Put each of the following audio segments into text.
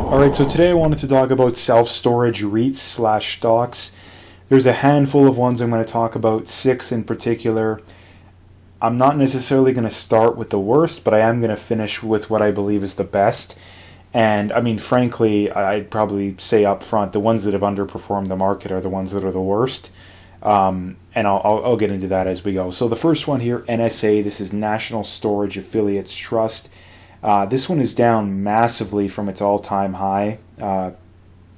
All right, so today I wanted to talk about self-storage REITs slash stocks. There's a handful of ones I'm going to talk about, 6 in particular. I'm not necessarily going to start with the worst, but I am going to finish with what I believe is the best. And I mean, frankly, I'd probably say up front, the ones that have underperformed the market are the ones that are the worst. And I'll get into that as we go. So the first one here, NSA, this is National Storage Affiliates Trust. This one is down massively from its all-time high,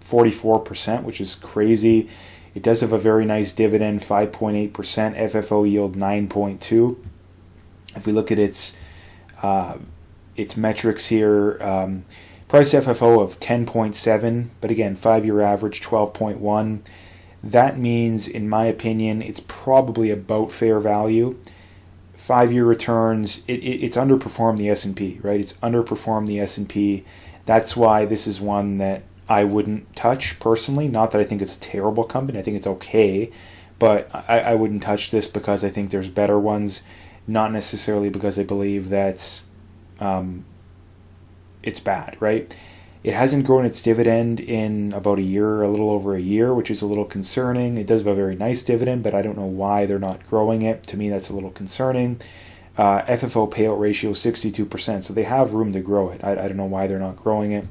44%, which is crazy. It does have a very nice dividend, 5.8%, FFO yield 9.2. If we look at its metrics here, price FFO of 10.7, but again, 5-year average 12.1. That means, in my opinion, it's probably about fair value. 5-year returns, it's underperformed the S&P, right? It's underperformed the S&P. That's why this is one that I wouldn't touch personally. Not that I think it's a terrible company. I think it's okay. But I wouldn't touch this because I think there's better ones. Not necessarily because I believe that it's bad, right? It hasn't grown its dividend in about a year, a little over a year, which is a little concerning. It does have a very nice dividend, but I don't know why they're not growing it. To me, that's a little concerning. FFO payout ratio 62%, so they have room to grow it. I don't know why they're not growing it.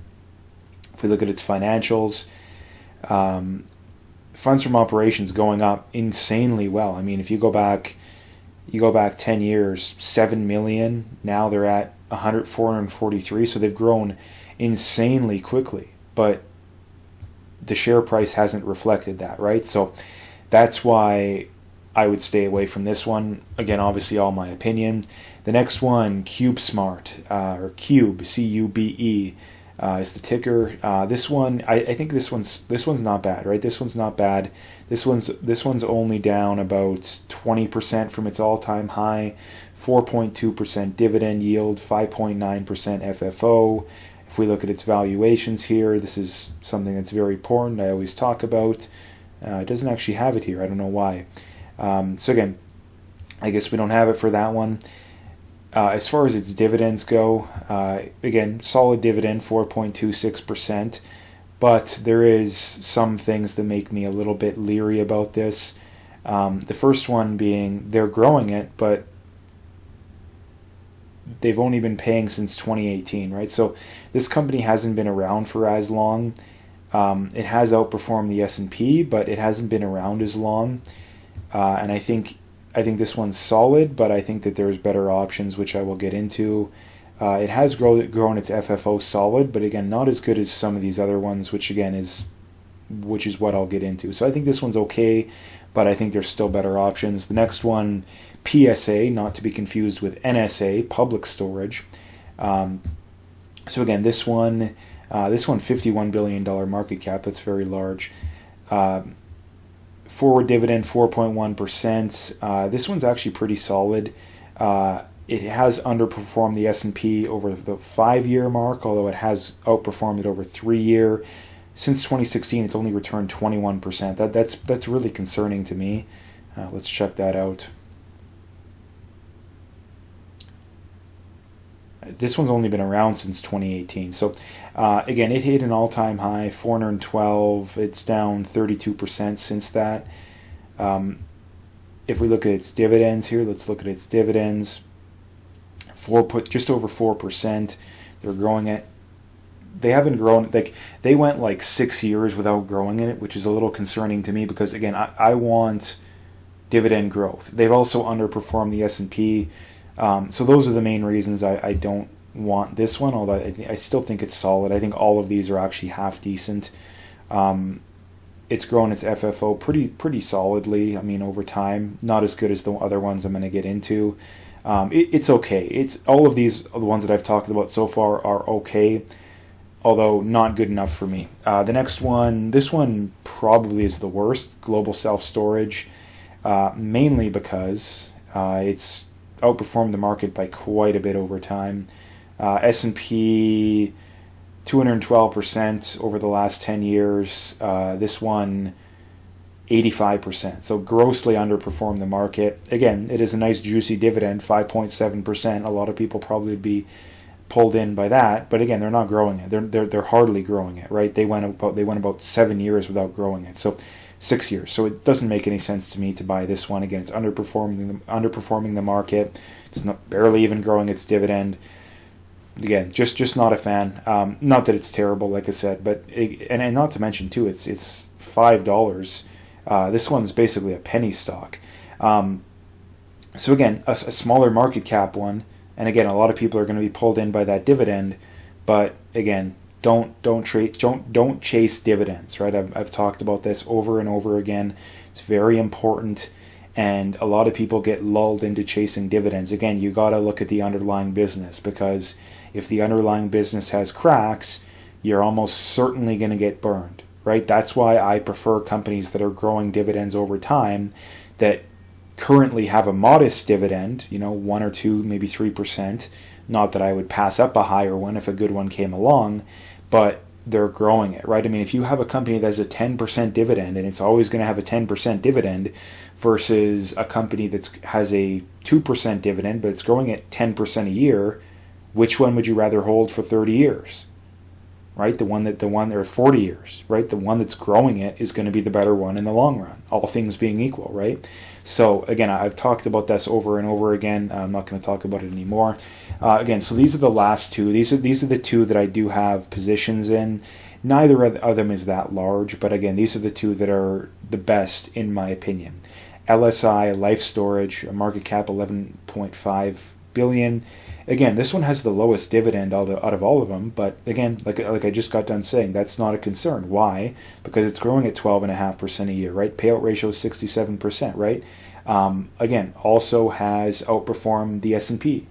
If we look at its financials, funds from operations going up insanely well. I mean, if you go back 10 years, 7 million. Now they're at 443, so they've grown insanely quickly, but the share price hasn't reflected that, right? So that's why I would stay away from this one. Again, obviously all my opinion. The next one, CubeSmart, or Cube, C-U-B-E, is the ticker. This one, I think this one's not bad, right? This one's not bad. This one's only down about 20% from its all-time high, 4.2% dividend yield, 5.9% FFO. If we look at its valuations here, this is something that's very important. I always talk about. It doesn't actually have it here. I don't know why. So again, I guess we don't have it for that one. As far as its dividends go, again, solid dividend, 4.26%. But there is some things that make me a little bit leery about this. The first one being they're growing it, but they've only been paying since 2018, right? So this company hasn't been around for as long. It has outperformed the S&P, but it hasn't been around as long. And I think this one's solid, but I think that there's better options, which I will get into. It has grown its FFO solid, but again, not as good as some of these other ones, which is what I'll get into. So I think this one's okay, but I think there's still better options. The next one, PSA, not to be confused with NSA, Public Storage. So again, this one, $51 billion market cap. That's very large. Forward dividend 4.1%. This one's actually pretty solid. It has underperformed the S&P over the 5-year mark, although it has outperformed it over 3-year. Since 2016, it's only returned 21%. That's really concerning to me. Let's check that out. This one's only been around since 2018. So again, it hit an all-time high, 412. It's down 32% since that. If we look at its dividends here, let's look at its dividends. Just over 4%. They're growing it. They haven't grown, like they went like 6 years without growing it, which is a little concerning to me because again, I want dividend growth. They've also underperformed the S&P. So those are the main reasons I don't want this one, although I still think it's solid. I think all of these are actually half decent. It's grown its FFO pretty solidly, I mean, over time. Not as good as the other ones I'm going to get into. It's okay. It's all of these, the ones that I've talked about so far, are okay, although not good enough for me. The next one, this one probably is the worst, Global Self-Storage, mainly because it's outperformed the market by quite a bit over time. S&P 212% over the last 10 years. This one 85%. So grossly underperformed the market. Again, it is a nice juicy dividend, 5.7%. A lot of people probably would be pulled in by that, but again, they're not growing it. They're hardly growing it, right? They went about 7 years without growing it, so 6 years. So it doesn't make any sense to me to buy this one. Again, it's underperforming the market. It's not barely even growing its dividend. Again, just not a fan. Not that it's terrible, like I said, but and not to mention too, it's $5. This one's basically a penny stock. So again, a smaller market cap one, and again, a lot of people are going to be pulled in by that dividend. But again, don't chase dividends, right? I've talked about this over and over again. It's very important, and a lot of people get lulled into chasing dividends. Again, you got to look at the underlying business, because if the underlying business has cracks, you're almost certainly going to get burned, right? That's why I prefer companies that are growing dividends over time, that currently have a modest dividend, 1 or 2, maybe 3%. Not that I would pass up a higher one if a good one came along, but they're growing it, right? I mean, if you have a company that has a 10% dividend, and it's always going to have a 10% dividend, versus a company that has a 2% dividend, but it's growing at 10% a year, which one would you rather hold for 30 years? Right? The one or 40 years, right? The one that's growing it is going to be the better one in the long run, all things being equal, right? So again, I've talked about this over and over again. I'm not going to talk about it anymore. Again, so these are the last two. These are the two that I do have positions in. Neither of them is that large, but again, these are the two that are the best in my opinion. LSI, Life Storage, a market cap 11.5 billion. Again, this one has the lowest dividend out of all of them, but again, like I just got done saying, that's not a concern. Why? Because it's growing at 12.5% a year, right? Payout ratio is 67%, right? Again, also has outperformed the S&P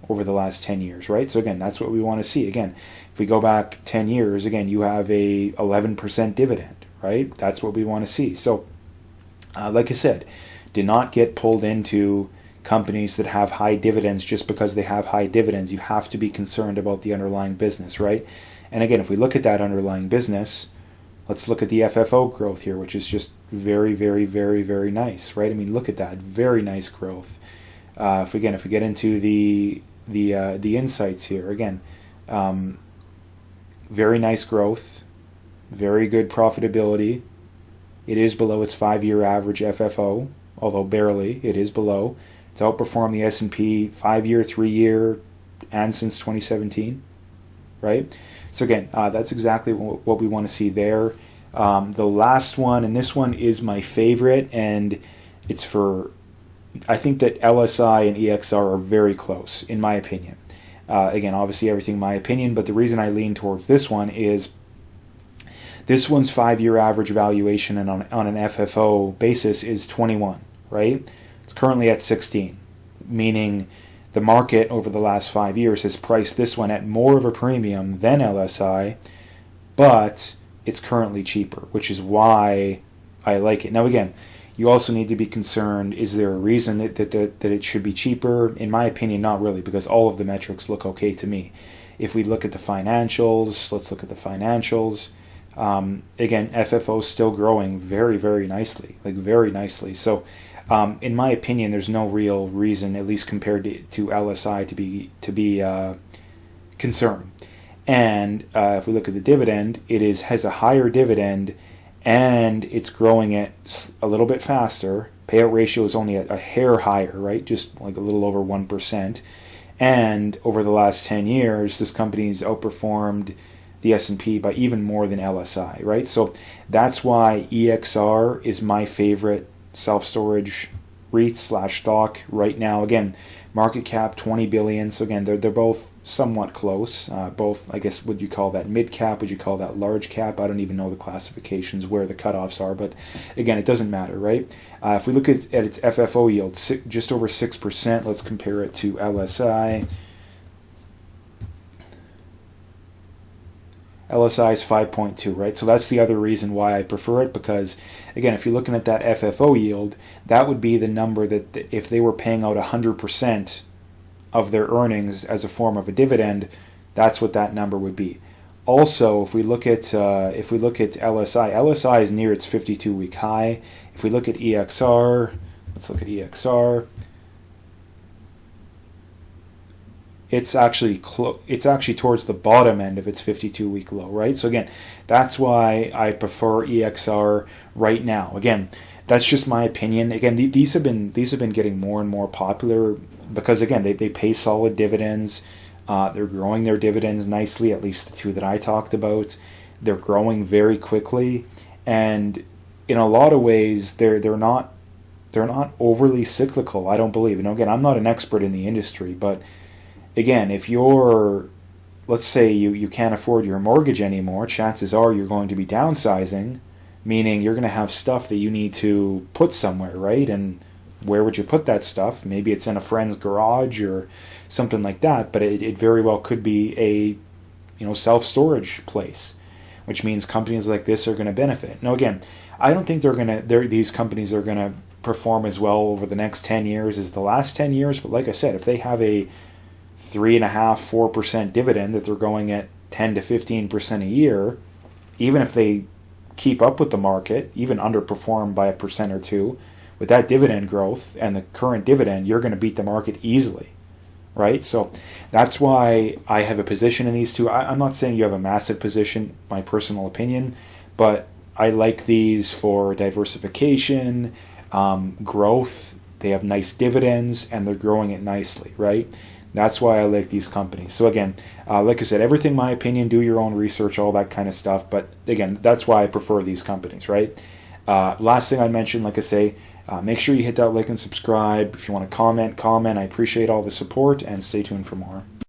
over the last 10 years, right? So again, that's what we want to see. Again, if we go back 10 years, again, you have a 11% dividend, right? That's what we want to see. So, like I said, do not get pulled into companies that have high dividends just because they have high dividends. You have to be concerned about the underlying business, right? And again, if we look at that underlying business, let's look at the FFO growth here, which is just very, very, very, very nice, right? I mean, look at that, very nice growth. If we get into the insights here, again, very nice growth, very good profitability. It is below its 5-year average FFO, although barely. It is below. It's outperformed the S&P 5-year, 3-year, and since 2017, right? So again, that's exactly what we want to see there. The last one, and this one is my favorite, and it's I think that LSI and EXR are very close, in my opinion. Again, obviously everything in my opinion, but the reason I lean towards this one is this one's 5-year average valuation and on an FFO basis is 21, right? It's currently at 16, meaning the market over the last 5 years has priced this one at more of a premium than LSI, but it's currently cheaper, which is why I like it. Now again, you also need to be concerned, is there a reason that it should be cheaper? In my opinion, not really, because all of the metrics look okay to me. If we look at the financials, let's look at the financials. Again, FFO is still growing very, very nicely, like very nicely. So in my opinion, there's no real reason, at least compared to LSI, to be concerned. And if we look at the dividend, has a higher dividend, and it's growing it a little bit faster. Payout ratio is only a hair higher, right? Just like a little over 1%. And over the last 10 years, this company's outperformed the S&P by even more than LSI, right? So that's why EXR is my favorite self-storage REIT / stock right now. Again, market cap 20 billion. So again, they're both somewhat close. Both, I guess, would you call that mid cap? Would you call that large cap? I don't even know the classifications where the cutoffs are, but again, it doesn't matter, right? If we look at its FFO yield, just over 6%. Let's compare it to LSI. LSI is 5.2, right? So that's the other reason why I prefer it, because again, if you're looking at that FFO yield, that would be the number that if they were paying out 100% of their earnings as a form of a dividend, that's what that number would be. Also, if we look at LSI is near its 52-week high. If we look at EXR, let's look at EXR. it's actually towards the bottom end of its 52-week low, right? So again, that's why I prefer EXR right now. Again, that's just my opinion. Again, these have been getting more and more popular because again, they pay solid dividends. They're growing their dividends nicely, at least the two that I talked about. They're growing very quickly, and in a lot of ways, they're not overly cyclical, I don't believe. And again, I'm not an expert in the industry, but again, if let's say you can't afford your mortgage anymore, chances are you're going to be downsizing, meaning you're going to have stuff that you need to put somewhere, right? And where would you put that stuff? Maybe it's in a friend's garage or something like that, but it very well could be a self-storage place, which means companies like this are going to benefit. Now again, I don't think these companies are going to perform as well over the next 10 years as the last 10 years, but like I said, if they have a 3.5-4% dividend that they're going at 10 to 15% a year, even if they keep up with the market, even underperform by 1% or 2%, with that dividend growth and the current dividend, you're going to beat the market easily, right? So that's why I have a position in these two. I'm not saying you have a massive position, my personal opinion, but I like these for diversification, growth. They have nice dividends and they're growing it nicely, right? That's why I like these companies. So again, like I said, everything my opinion, do your own research, all that kind of stuff. But again, that's why I prefer these companies, right? Last thing I mentioned, like I say, make sure you hit that like and subscribe. If you want to comment. I appreciate all the support and stay tuned for more.